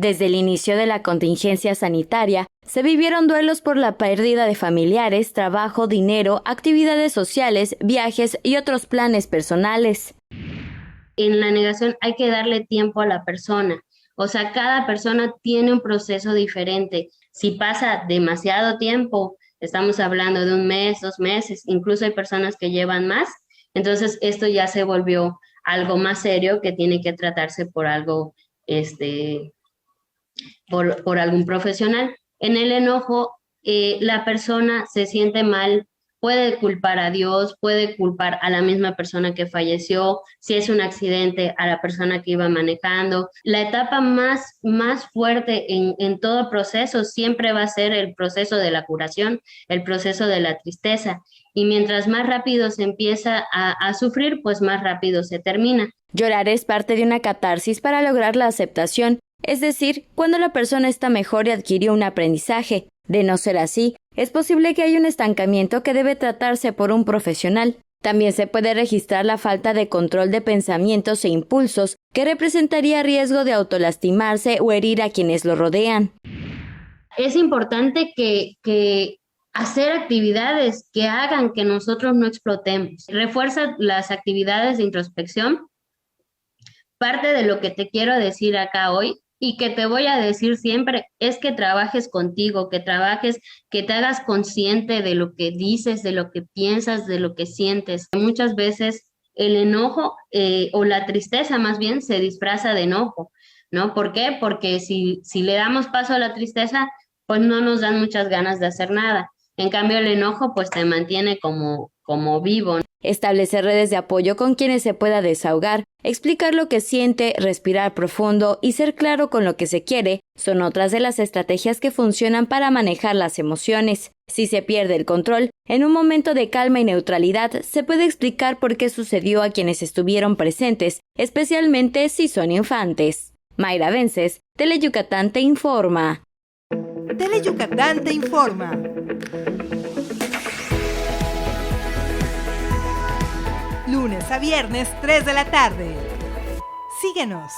Desde el inicio de la contingencia sanitaria, se vivieron duelos por la pérdida de familiares, trabajo, dinero, actividades sociales, viajes y otros planes personales. En la negación hay que darle tiempo a la persona. O sea, cada persona tiene un proceso diferente. Si pasa demasiado tiempo, estamos hablando de un mes, 2 meses, incluso hay personas que llevan más, entonces esto ya se volvió algo más serio que tiene que tratarse por algo, por algún profesional. En el enojo, la persona se siente mal, puede culpar a Dios, puede culpar a la misma persona que falleció, si es un accidente, a la persona que iba manejando. La etapa más fuerte en todo proceso siempre va a ser el proceso de la curación, el proceso de la tristeza. Y mientras más rápido se empieza a sufrir, pues más rápido se termina. Llorar es parte de una catarsis para lograr la aceptación, es decir, cuando la persona está mejor y adquirió un aprendizaje. De no ser así, es posible que haya un estancamiento que debe tratarse por un profesional. También se puede registrar la falta de control de pensamientos e impulsos, que representaría riesgo de autolastimarse o herir a quienes lo rodean. Es importante que hacer actividades que hagan que nosotros no explotemos. Refuerza las actividades de introspección. Parte de lo que te quiero decir acá hoy y que te voy a decir siempre es que trabajes contigo, que trabajes, que te hagas consciente de lo que dices, de lo que piensas, de lo que sientes. Muchas veces el enojo o la tristeza más bien se disfraza de enojo, ¿no? ¿Por qué? Porque si le damos paso a la tristeza, pues no nos dan muchas ganas de hacer nada. En cambio, el enojo pues te mantiene como vivo. Establecer redes de apoyo con quienes se pueda desahogar, explicar lo que siente, respirar profundo y ser claro con lo que se quiere son otras de las estrategias que funcionan para manejar las emociones. Si se pierde el control, en un momento de calma y neutralidad se puede explicar por qué sucedió a quienes estuvieron presentes, especialmente si son infantes. Mayra Vences, Teleyucatán te informa. Teleyucatán te informa. Lunes a viernes, 3 de la tarde. Síguenos.